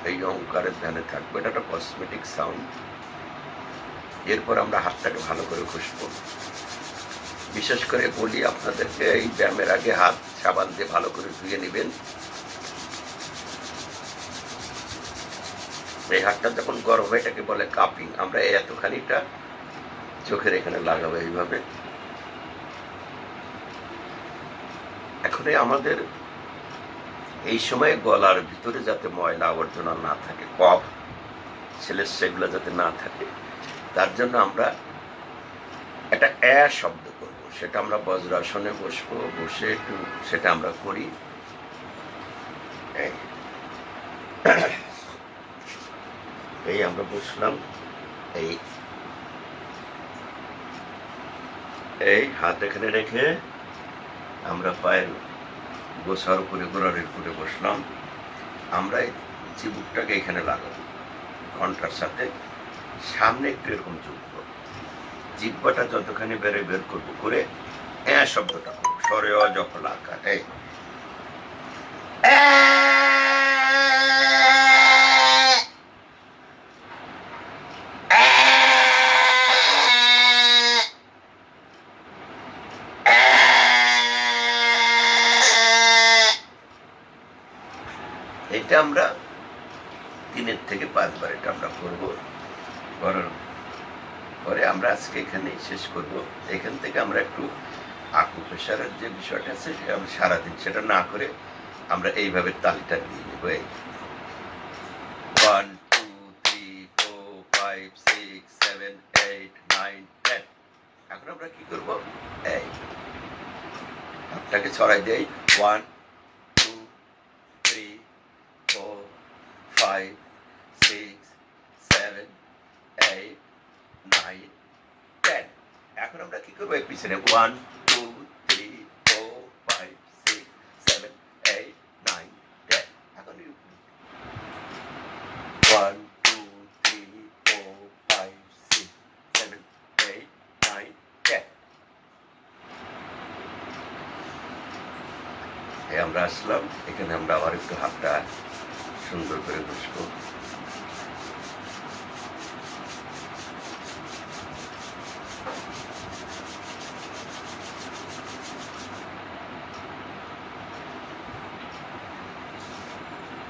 এই অহংকারের ধ্যানে থাকবো। এটা একটা কসমেটিক সাউন্ড। এরপর আমরা হাতটাকে ভালো করে ঘষবো। বিশেষ করে বলি আপনাদেরকে, এই ব্যায়ামের আগে হাত সাবান দিয়ে ভালো করে ধুয়ে নেবেন। এই হাতটা যখন গরম হয় এটাকে বলে কাপিং। আমরা এতখানিটা চোখের এখানে লাগাবো এইভাবে। এখন আমাদের এই সময় গলার ভিতরে যাতে ময়লা আবর্জনা না থাকে, কফ ছেলের সেগুলো যাতে না থাকে, তার জন্য আমরা একটা শব্দ করব। সেটা আমরা বজ্রাসনে বসবো, বসে একটু সেটা আমরা করি। এই আমরা বসলাম, এই হাত এখানে রেখে আমরা পায়ের গোছার উপরে, গোড়ার উপরে বসলাম। আমরা এই চিবুকটাকে এখানে লাগাবো, ঘন্টার সাথে সামনে একটু এরকম ঝুঁকবো। জিহ্বাটা যতখানি বের করবো, করে শব্দটা স্বরে অজফল আকার। এই এটা আমরা 3 থেকে 5 বার এটা আমরা করবো। করার পরে আমরা আজকে এখানে শেষ করব। এখান থেকে আমরা একটু আকুপ্রেশারের যে বিষয়টা আছে সেটা আমরা সারাদিন সেটা না করে আমরা এইভাবে তালিটা দিয়ে নেব। 1 2 3 4 5 6 7 8 9 10। এখন আমরা কি করব? এই হাতটাকে ছড়াই দেই। 1 2 3 4 5 6 7 8 9 10। এখন আমরা কি করবো? পিছনে 1 2 3 4 5 6 7 8 9 10। এখন 1 2 3 4 5 6 7 8 9 10। আমরা আসলাম এখানে, আমরা আবার একটু হাতটা সুন্দর করে বসবো।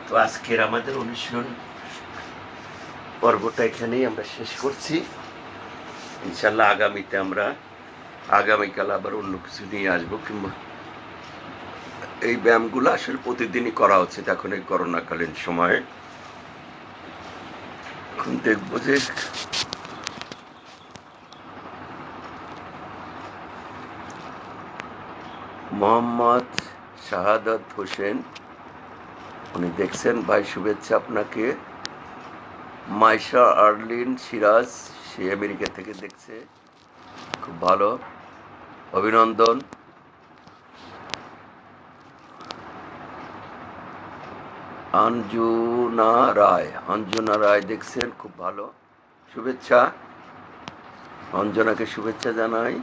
তো আজকের আমাদের অনুশীলন পর্বটা এখানেই আমরা শেষ করছি। ইনশাল্লাহ আগামীকাল আবার অন্য কিছু নিয়ে আসবো। কিংবা এই ব্যায়ামগুলো আসলে প্রতিদিনই করা উচিত এখন এই করোনাকালীন সময়ে। এখন দেখবো যে মোহাম্মদ শাহাদাত হোসেন, উনি দেখছেন, ভাই শুভেচ্ছা আপনাকে। মাইশা আর্লিন সিরাজ, সে আমেরিকা থেকে দেখছে, খুব ভালো, অভিনন্দন। অঞ্জনা রায় দেখছেন, খুব ভালো, শুভেচ্ছা। অঞ্জনাকে শুভেচ্ছা জানাই।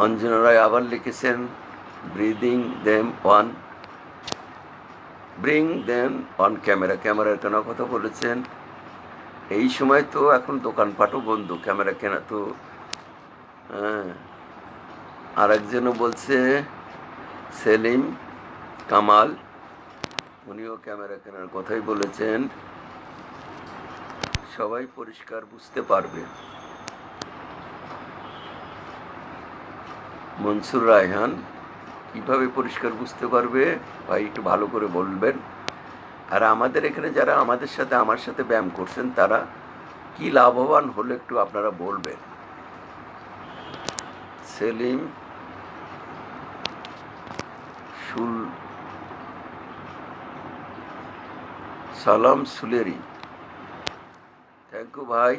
অঞ্জনা রায় আবার লিখেছেন, ব্রিং দেম অন ক্যামেরা। ক্যামেরার কেন কথা বলেছেন? এই সময় তো এখন দোকানপাটও বন্ধ, ক্যামেরা কেনা তো। আর একজনও বলছে, সেলিম কামাল, উনিও ক্যামেরা কেনার কথাই বলেছেন। সবাই পরিষ্কার বুঝতে পারবে। মনসুর রায়হান, কিভাবে পরিষ্কার বুঝতে পারবে ভাই, একটু ভালো করে বলবেন। আর আমাদের এখানে যারা আমাদের সাথে আমার সাথে ব্যায়াম করছেন তারা কি লাভবান হলো একটু আপনারা বলবেন। সেলিম সুল সালাম সুলেরি, থ্যাংক ইউ ভাই।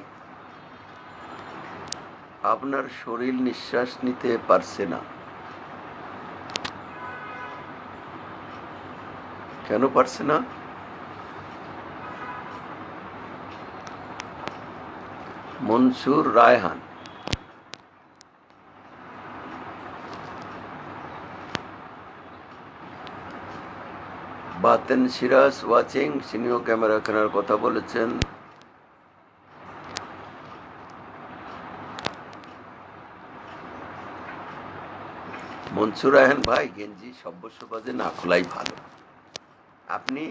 আপনার শরীর নিঃশ্বাস নিতে পারছে না, কেন পারছে না? মনসুর রায়হান, বাতেন সিরাজ ওয়াচিং, সিনিও ক্যামেরা কেনার কথা বলেছেন। মনসুর রায়হান ভাই, গেঞ্জি সব্যস্য বাজে না খোলাই ভালো। আপনি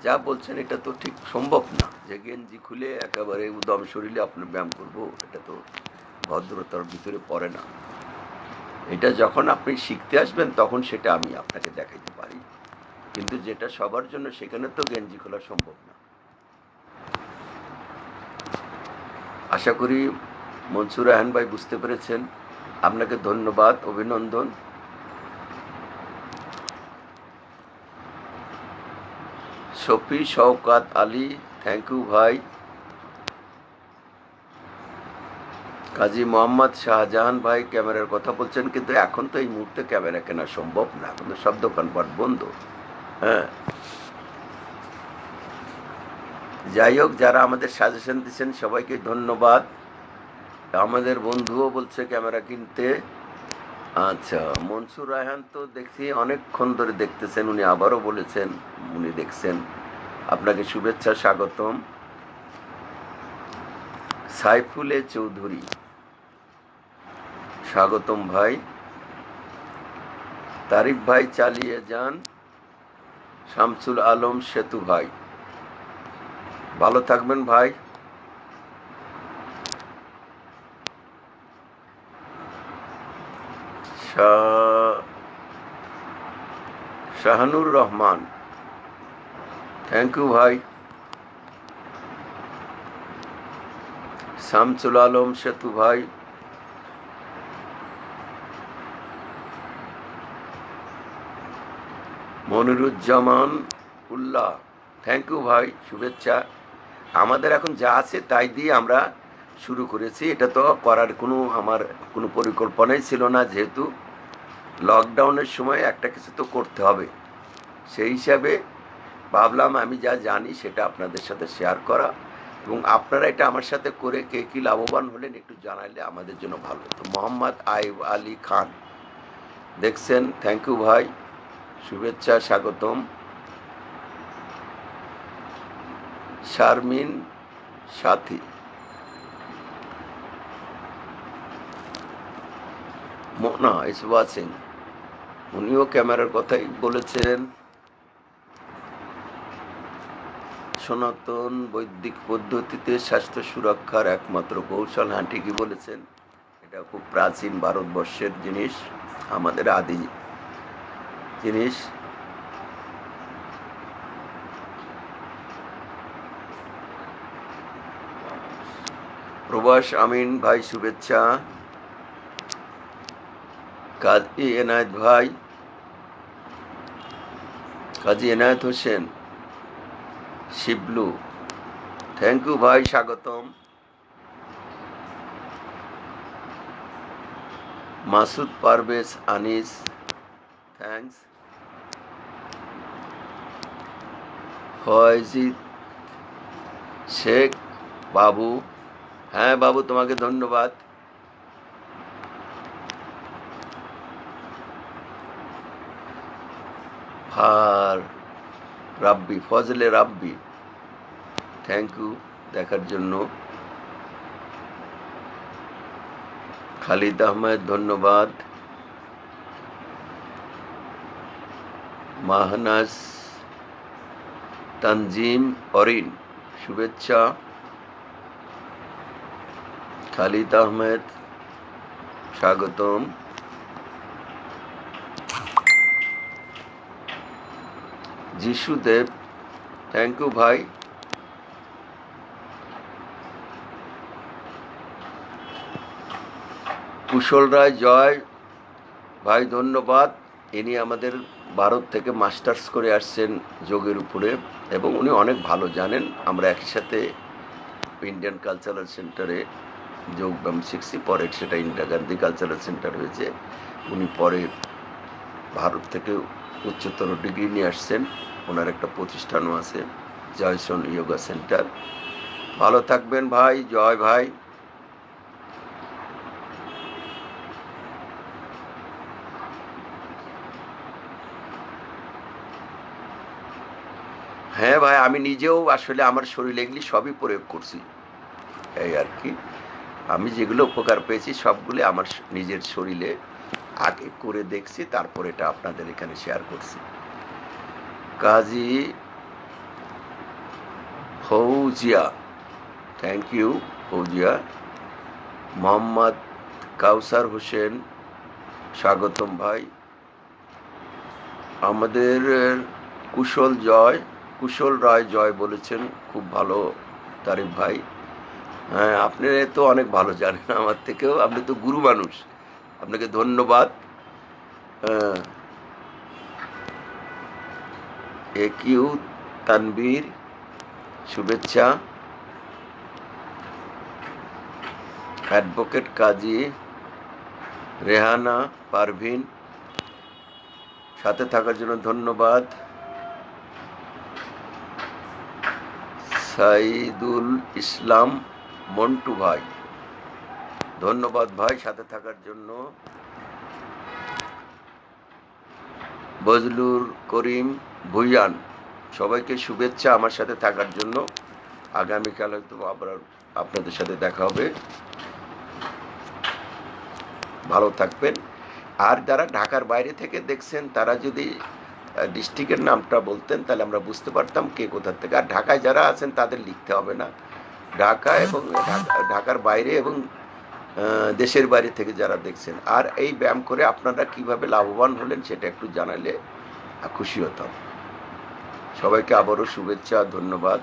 যা বলছেন এটা তো ঠিক সম্ভব না যে গেঞ্জি খুলে একেবারে উদম শরীরে আপনার ব্যায়াম করবো, এটা তো ভদ্রতার ভিতরে পড়ে না। এটা যখন আপনি শিখতে আসবেন তখন সেটা আমি আপনাকে দেখাইতে পারি, কিন্তু যেটা সবার জন্য সেখানে তো গেঞ্জি খোলা সম্ভব না। আশা করি মনসুর রায়হান ভাই বুঝতে পেরেছেন। আপনাকে ধন্যবাদ, অভিনন্দন। শফি শওকাত আলী, থ্যাংক ইউ ভাই। কাজী মোহাম্মদ শাহজাহান ভাই, ক্যামেরার কথা বলছেন, কিন্তু এখন তো এই মুহূর্তে ক্যামেরা কেনা সম্ভব না, এখন তো সব দোকানপাট বন্ধ। হ্যাঁ, যাই হোক, যারা আমাদের সাজেশন দিচ্ছেন সবাইকে ধন্যবাদ। আমাদের বন্ধুও বলছে ক্যামেরা কিনতে। আচ্ছা, মনসুর রায়হান তো দেখছি অনেকক্ষণ ধরে দেখতেছেন, উনি আবারও বলেছেন উনি দেখছেন। আপনাকে শুভেচ্ছা, স্বাগতম। সাইফুলে চৌধুরী, স্বাগতম ভাই। তারিফ ভাই চালিয়ে যান। শামসুল আলম সেতু ভাই, ভালো থাকবেন ভাই। শাহানুর রহমান, থ্যাংক ইউ ভাই। শামসুল আলম সেতু ভাই, মনিরুজ্জামান উল্লাহ, থ্যাংক ইউ ভাই, শুভেচ্ছা। আমাদের এখন যা আছে তাই দিয়ে আমরা শুরু করেছি, এটা তো করার আমার কোনো পরিকল্পনাই ছিল না, যেহেতু লকডাউনের সময় একটা কিছু তো করতে হবে। সেই হিসাবে ভাবলাম আমি যা জানি সেটা আপনাদের সাথে শেয়ার করা, এবং আপনারা এটা আমার সাথে করে কে কী লাভবান হলেন একটু জানাইলে আমাদের জন্য ভালো হতো। মোহাম্মদ আইব আলী খান দেখছেন, থ্যাংক ইউ ভাই, শুভেচ্ছা, স্বাগতম। শারমিন সাথী, মোনা ইস ওয়াচিং, উনিও ক্যামেরার কথাই বলেছেন। সনাতন বৈদিক পদ্ধতিতে স্বাস্থ্য সুরক্ষার একমাত্র কৌশল, হ্যাঁ ঠিকই বলেছেন। এটা খুব প্রাচীন ভারতবর্ষের জিনিস, আমাদের আদি জিনিস। প্রবাস আমিন ভাই, শুভেচ্ছা। কাজী এনায়েত ভাই, কাজী এনায়েত হোসেন শিবলু, থ্যাংক ইউ ভাই, স্বাগতম। মাসুদ পারভেজ আনিস, থ্যাংকস। ফয়জিদ শেখ বাবু, হ্যাঁ বাবু তোমাকে ধন্যবাদ। আর রাব্বি, ফজলে রাব্বি, থ্যাংক ইউ দেখার জন্য। খালিদ আহমেদ, ধন্যবাদ। মাহনাজ তানজিম অরিন, শুভেচ্ছা। খালিদ আহমেদ, স্বাগতম। যিশুদেব, থ্যাংক ইউ ভাই। কুশল রায়, জয় ভাই, ধন্যবাদ। ইনি আমাদের ভারত থেকে মাস্টার্স করে আসছেন যোগের উপরে, এবং উনি অনেক ভালো জানেন। আমরা একই সাথে ইন্ডিয়ান কালচারাল সেন্টারে যোগ ব্যায়াম শিখছি, পরে সেটা ইন্দিরা গান্ধী কালচারাল সেন্টার হয়েছে। উনি পরে ভারত থেকে উচ্চতর ডিগ্রি নিয়ে আসছেন, ওনার একটা প্রতিষ্ঠানও আছে, জয়সন যোগা সেন্টার। ভালো থাকবেন ভাই, জয় ভাই। হ্যাঁ ভাই, আমি নিজেও আসলে আমার শরীরে এগুলি সবই প্রয়োগ করছি, এই আর কি। আমি যেগুলো উপকার পেয়েছি সবগুলো আমার নিজের শরীরে আগে করে দেখছি, তারপর এটা আপনাদের এখানে শেয়ার করছি। কাজী ফৌজিয়া, থ্যাংক ইউ ফৌজিয়া। মোহাম্মদ কাউসার হোসেন, স্বাগতম ভাই। আমাদের কুশল রায় জয় বলেছেন, খুব ভালো তারিফ ভাই। হ্যাঁ, আপনি তো অনেক ভালো জানেন আমার থেকেও, আপনি তো গুরু মানুষ, আপনাকে ধন্যবাদ। একিউ তানবীর, শুভেচ্ছা। অ্যাডভোকেট কাজী রেহানা পারভিন, সাথে থাকার জন্য ধন্যবাদ। সাইদুল ইসলাম মন্টু ভাই, ধন্যবাদ ভাই সাথে থাকার জন্য। বজলুর করিম ভুইয়ান, সবাইকে শুভেচ্ছা আমার সাথে থাকার জন্য। আগামীকাল হয়তো আবার আপনাদের সাথে দেখা হবে। ভালো থাকবেন। আর যারা ঢাকার বাইরে থেকে দেখছেন, তারা যদি ডিস্ট্রিক্টের নামটা বলতেন তাহলে আমরা বুঝতে পারতাম কে কোথা থেকে। আর ঢাকায় যারা আছেন তাদের লিখতে হবে না, ঢাকা এবং ঢাকার বাইরে এবং দেশের বাইরে থেকে যারা দেখছেন। আর এই ব্যায়াম করে আপনারা কিভাবে লাভবান হলেন সেটা একটু জানালে খুশি হতাম। সবাইকে আবারও শুভেচ্ছা, ধন্যবাদ।